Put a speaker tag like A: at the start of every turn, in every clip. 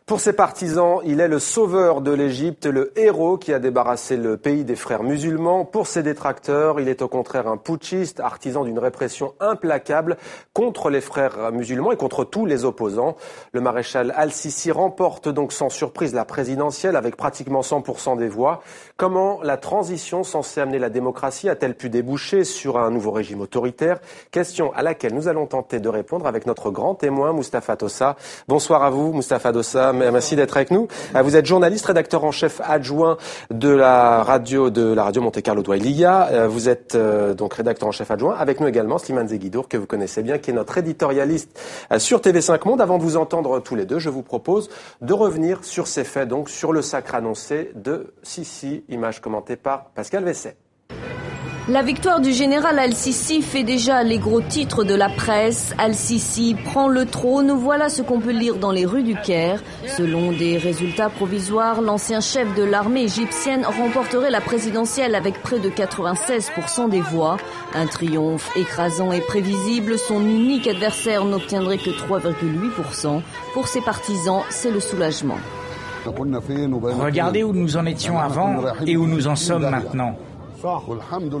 A: Pour ses partisans, il est le sauveur de l'Égypte, le héros qui a débarrassé le pays des frères musulmans. Pour ses détracteurs, il est au contraire un putschiste, artisan d'une répression implacable contre les frères musulmans et contre tous les opposants. Le maréchal Al-Sisi remporte donc sans surprise la présidentielle avec pratiquement 100% des voix. Comment la transition censée amener la démocratie a-t-elle pu déboucher sur un nouveau régime autoritaire? Question à laquelle nous allons tenter de répondre avec notre grand témoin, Mustapha Tossa. Bonsoir à vous, Mustapha Tossa. Merci d'être avec nous. Vous êtes journaliste, rédacteur en chef adjoint de la radio Monte Carlo Doualiya. Vous êtes donc rédacteur en chef adjoint. Avec nous également Slimane Zeguidour, que vous connaissez bien, qui est notre éditorialiste sur TV5 Monde. Avant de vous entendre tous les deux, je vous propose de revenir sur ces faits, donc sur le sacre annoncé de Sisi, image commentée par Pascal Vesset.
B: La victoire du général Al-Sisi fait déjà les gros titres de la presse. Al-Sisi prend le trône, voilà ce qu'on peut lire dans les rues du Caire. Selon des résultats provisoires, l'ancien chef de l'armée égyptienne remporterait la présidentielle avec près de 96% des voix. Un triomphe écrasant et prévisible, son unique adversaire n'obtiendrait que 3,8%. Pour ses partisans, c'est le soulagement.
C: Regardez où nous en étions avant et où nous en sommes maintenant.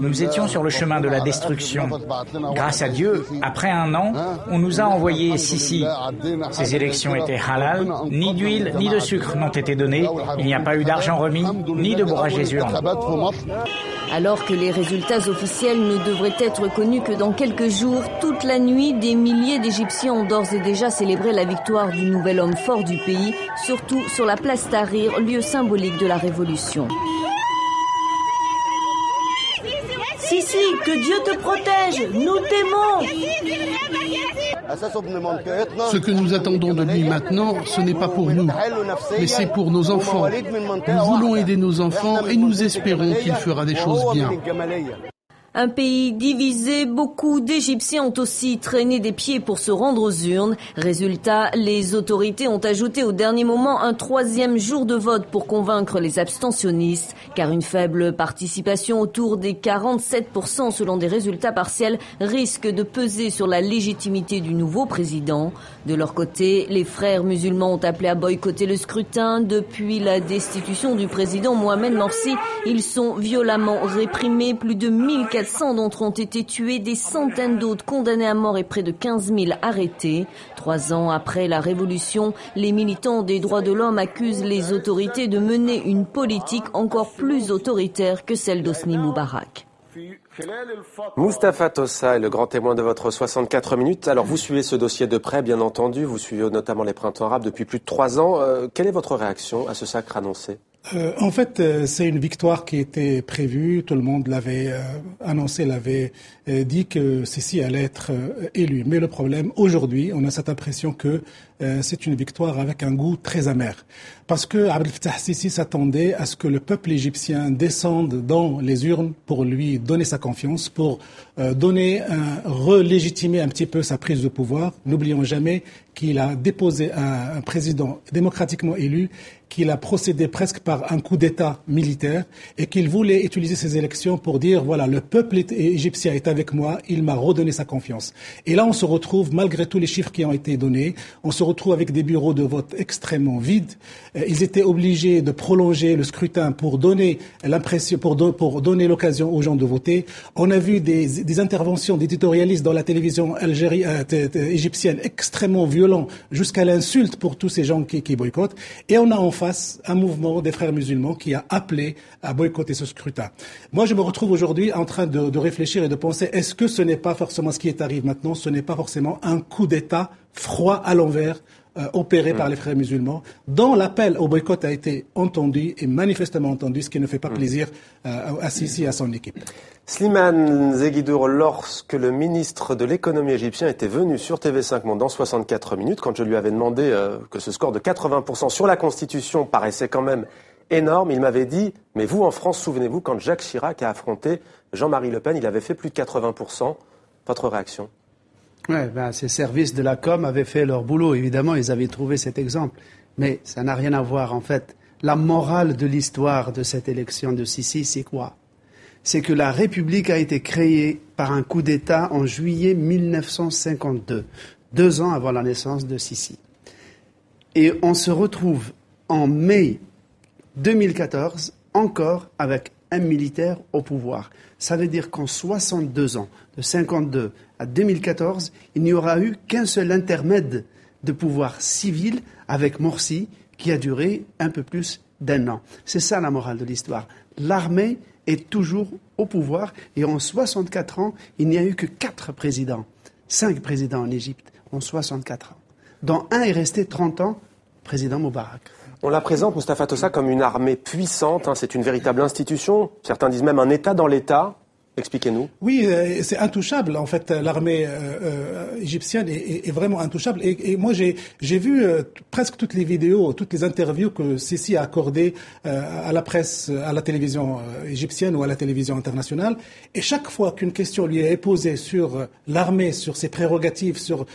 C: Nous étions sur le chemin de la destruction. Grâce à Dieu, après un an, on nous a envoyé Sisi. Ces élections étaient halal, ni d'huile ni de sucre n'ont été données, il n'y a pas eu d'argent remis, ni de bourrage des urnes.
B: Alors que les résultats officiels ne devraient être connus que dans quelques jours, toute la nuit, des milliers d'Égyptiens ont d'ores et déjà célébré la victoire du nouvel homme fort du pays, surtout sur la place Tahrir, lieu symbolique de la révolution.
D: Sisi, que Dieu te protège, nous t'aimons.
E: Ce que nous attendons de lui maintenant, ce n'est pas pour nous, mais c'est pour nos enfants. Nous voulons aider nos enfants et nous espérons qu'il fera des choses bien.
B: Un pays divisé, beaucoup d'Égyptiens ont aussi traîné des pieds pour se rendre aux urnes. Résultat, les autorités ont ajouté au dernier moment un 3e jour de vote pour convaincre les abstentionnistes, car une faible participation autour des 47% selon des résultats partiels risque de peser sur la légitimité du nouveau président. De leur côté, les frères musulmans ont appelé à boycotter le scrutin. Depuis la destitution du président Mohamed Morsi, ils sont violemment réprimés. Plus de 1400 d'entre eux ont été tués, des centaines d'autres condamnés à mort et près de 15 000 arrêtés. 3 ans après la révolution, les militants des droits de l'homme accusent les autorités de mener une politique encore plus autoritaire que celle d'Hosni Moubarak.
A: Mustapha Tossa est le grand témoin de votre 64 minutes. Alors vous suivez ce dossier de près, bien entendu. Vous suivez notamment les printemps arabes depuis plus de 3 ans. Quelle est votre réaction à ce sacre annoncé ?
F: En fait, c'est une victoire qui était prévue. Tout le monde l'avait annoncé, l'avait dit que Sisi allait être élu. Mais le problème, aujourd'hui, on a cette impression que c'est une victoire avec un goût très amer. Parce que Abdel Fattah Sisi s'attendait à ce que le peuple égyptien descende dans les urnes pour lui donner sa confiance, pour relégitimer un petit peu sa prise de pouvoir. N'oublions jamais qu'il a déposé un président démocratiquement élu, qu'il a procédé presque par un coup d'État militaire et qu'il voulait utiliser ces élections pour dire, voilà, le peuple égyptien est avec moi, il m'a redonné sa confiance. Et là, on se retrouve, malgré tous les chiffres qui ont été donnés, on se retrouve avec des bureaux de vote extrêmement vides. Ils étaient obligés de prolonger le scrutin pour donner l'impression, pour donner l'occasion aux gens de voter. On a vu des interventions d'éditorialistes dans la télévision égyptienne extrêmement violents, jusqu'à l'insulte pour tous ces gens qui boycottent. Et on a en face un mouvement des frères musulmans qui a appelé à boycotter ce scrutin. Moi, je me retrouve aujourd'hui en train de réfléchir et de penser, est-ce que ce n'est pas forcément ce qui arrive maintenant, ce n'est pas forcément un coup d'État froid à l'envers opéré par les frères musulmans, dont l'appel au boycott a été entendu et manifestement entendu, ce qui ne fait pas plaisir à Sisi et à son équipe.
A: Slimane Zeguidour, lorsque le ministre de l'économie égyptien était venu sur TV5 Monde dans 64 minutes, quand je lui avais demandé que ce score de 80% sur la Constitution paraissait quand même énorme, il m'avait dit, mais vous en France, souvenez-vous, quand Jacques Chirac a affronté Jean-Marie Le Pen, il avait fait plus de 80%. Votre réaction ?
G: Ces services de la com avaient fait leur boulot. Évidemment, ils avaient trouvé cet exemple. Mais ça n'a rien à voir, en fait. La morale de l'histoire de cette élection de Sisi, c'est quoi ? C'est que la République a été créée par un coup d'État en juillet 1952, 2 ans avant la naissance de Sisi. Et on se retrouve en mai 2014 encore avec un militaire au pouvoir. Ça veut dire qu'en 62 ans, de 52 à 2014, il n'y aura eu qu'un seul intermède de pouvoir civil avec Morsi qui a duré un peu plus d'1 an. C'est ça la morale de l'histoire. L'armée est toujours au pouvoir et en 64 ans, il n'y a eu que 4 présidents, 5 présidents en Égypte en 64 ans, dont un est resté 30 ans, président Moubarak.
A: On la présente, Mustapha Tossa, comme une armée puissante. C'est une véritable institution. Certains disent même un État dans l'État. Expliquez-nous.
F: Oui, c'est intouchable. En fait, l'armée égyptienne est vraiment intouchable. Et moi, j'ai vu presque toutes les vidéos, toutes les interviews que Sisi a accordées à la presse, à la télévision égyptienne ou à la télévision internationale. Et chaque fois qu'une question lui est posée sur l'armée, sur ses prérogatives, sur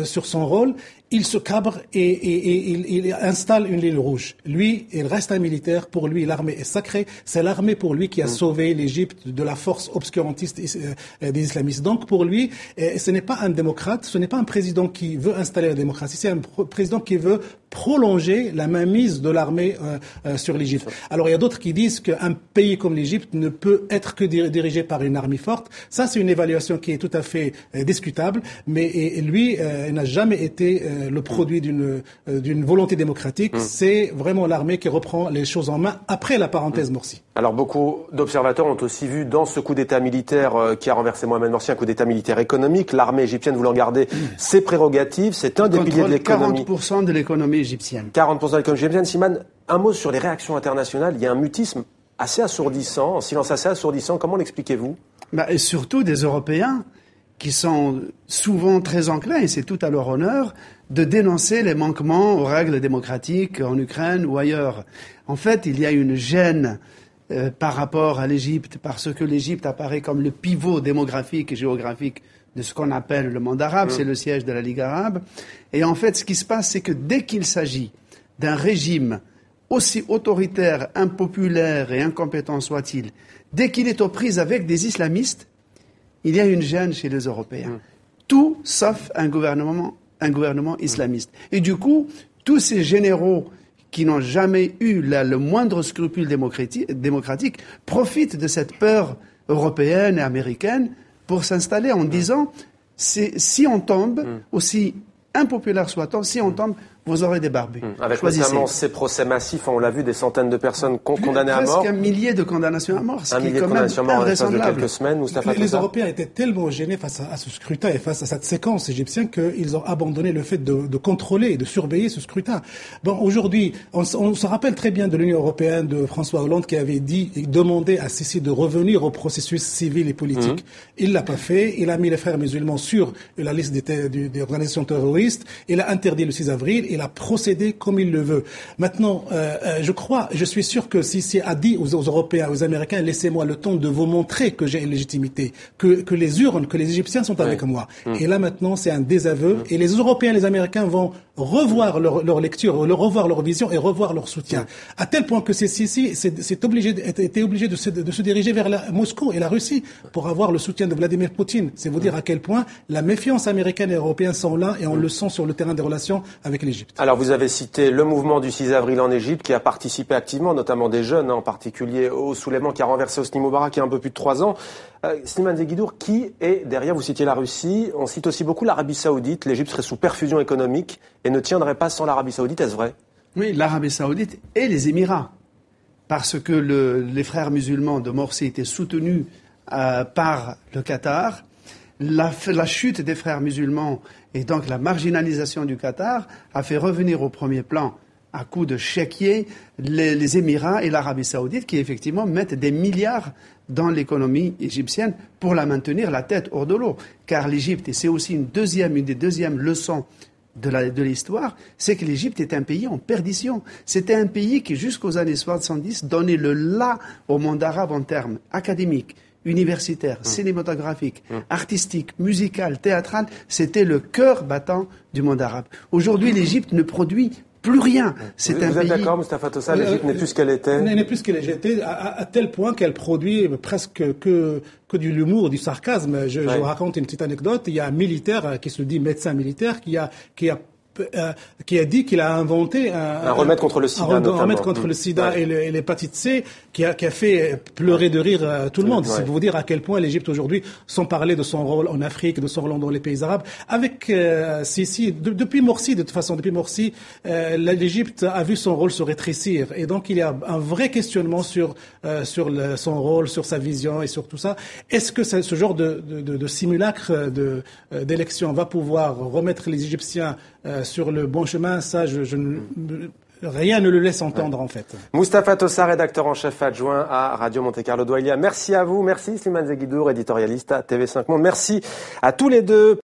F: son rôle, il se cabre et il installe une ligne rouge. Lui, il reste un militaire. Pour lui, l'armée est sacrée. C'est l'armée pour lui qui a sauvé l'Égypte de la force obscurantiste des islamistes. Donc pour lui, ce n'est pas un démocrate, ce n'est pas un président qui veut installer la démocratie, c'est un président qui veut prolonger la mainmise de l'armée sur l'Égypte. Alors il y a d'autres qui disent qu'un pays comme l'Égypte ne peut être que dirigé par une armée forte. Ça, c'est une évaluation qui est tout à fait discutable, mais lui n'a jamais été le produit d'une volonté démocratique. C'est vraiment l'armée qui reprend les choses en main après la parenthèse Morsi.
A: Alors beaucoup d'observateurs ont aussi vu dans ce coup d'État militaire qui a renversé Mohamed Morsi un coup d'État militaire économique. L'armée égyptienne voulant garder ses prérogatives, c'est un des piliers de l'économie.
G: 40% de l'économie égyptienne.
A: 40% de l'économie égyptienne. Simane, un mot sur les réactions internationales. Il y a un mutisme assez assourdissant, un silence assez assourdissant. Comment l'expliquez-vous ?
G: Et surtout des Européens qui sont souvent très enclins, et c'est tout à leur honneur, de dénoncer les manquements aux règles démocratiques en Ukraine ou ailleurs. En fait, il y a une gêne par rapport à l'Égypte, parce que l'Égypte apparaît comme le pivot démographique et géographique de ce qu'on appelle le monde arabe, c'est le siège de la Ligue arabe. Et en fait, ce qui se passe, c'est que dès qu'il s'agit d'un régime aussi autoritaire, impopulaire et incompétent soit-il, dès qu'il est aux prises avec des islamistes, il y a une gêne chez les Européens. Tout sauf un gouvernement islamiste. Et du coup, tous ces généraux qui n'ont jamais eu le moindre scrupule démocratique profitent de cette peur européenne et américaine pour s'installer en disant si on tombe, aussi impopulaire soit-on, si on tombe, vous aurez des barbus.
A: Avec
G: Choisissez.
A: notamment ces procès massifs, on l'a vu, des centaines de personnes condamnées à mort.
G: Presque 1 millier de condamnations à mort.
A: Un millier de condamnations à mort en l'espace de quelques semaines. Moustapha
F: Les Européens étaient tellement gênés face à ce scrutin et face à cette séquence égyptienne qu'ils ont abandonné le fait de contrôler et de surveiller ce scrutin. Bon, aujourd'hui, on se rappelle très bien de l'Union européenne de François Hollande qui avait demandé à Sisi de revenir au processus civil et politique. Il l'a pas fait. Il a mis les frères musulmans sur la liste des organisations terroristes. Il a interdit le 6 avril. Il a procédé comme il le veut. Maintenant, je suis sûr que Sisi a dit aux Européens, aux Américains, laissez-moi le temps de vous montrer que j'ai une légitimité, que les urnes, que les Égyptiens sont avec moi. Et là maintenant, c'est un désaveu. Et les Européens, les Américains vont revoir leur lecture, revoir leur vision et revoir leur soutien. À tel point que Sisi était obligé de se diriger vers Moscou et la Russie pour avoir le soutien de Vladimir Poutine. C'est vous dire à quel point la méfiance américaine et européenne sont là et on le sent sur le terrain des relations avec l'Égypte.
A: Alors vous avez cité le mouvement du 6 avril en Égypte qui a participé activement, notamment des jeunes, en particulier au soulèvement qui a renversé Hosni Moubarak il y a un peu plus de 3 ans. Slimane Zeguidour, qui est derrière, vous citiez la Russie, on cite aussi beaucoup l'Arabie Saoudite, l'Égypte serait sous perfusion économique et ne tiendrait pas sans l'Arabie Saoudite, est-ce vrai ?
G: Oui, l'Arabie Saoudite et les Émirats, parce que les frères musulmans de Morsi étaient soutenus par le Qatar. La chute des frères musulmans et donc la marginalisation du Qatar a fait revenir au premier plan, à coup de chéquier, les Émirats et l'Arabie Saoudite qui effectivement mettent des milliards dans l'économie égyptienne pour la maintenir la tête hors de l'eau. Car l'Égypte, et c'est aussi une des deuxièmes leçons de l'histoire, c'est que l'Égypte est un pays en perdition. C'était un pays qui jusqu'aux années 70 donnait le la au monde arabe en termes académiques, universitaire, cinématographique, artistique, musical, théâtral, c'était le cœur battant du monde arabe. Aujourd'hui, l'Égypte ne produit plus rien.
A: Vous êtes d'accord, Mustapha Tossa, l'Égypte n'est plus ce qu'elle était ?
F: Elle n'est plus ce qu'elle était, à tel point qu'elle produit presque que de l'humour, du sarcasme. Je vous raconte une petite anecdote. Il y a un militaire qui se dit médecin militaire qui a qui a dit qu'il a inventé
A: un remède contre le sida,
F: un remède contre le sida et l'hépatite C, qui a fait pleurer de rire tout le monde. C'est pour vous dire à quel point l'Égypte aujourd'hui, sans parler de son rôle en Afrique, de son rôle dans les pays arabes, avec Sisi, depuis Morsi, de toute façon, l'Égypte a vu son rôle se rétrécir. Et donc, il y a un vrai questionnement sur son rôle, sur sa vision et sur tout ça. Est-ce que ce genre de simulacre d'élection va pouvoir remettre les Égyptiens sur le bon chemin? Ça, rien ne le laisse entendre, en fait.
A: Mustapha Tossa, rédacteur en chef adjoint à Radio Monte-Carlo Doualiya. Merci à vous. Merci Slimane Zeguidour, éditorialiste à TV5 Monde. Merci à tous les deux.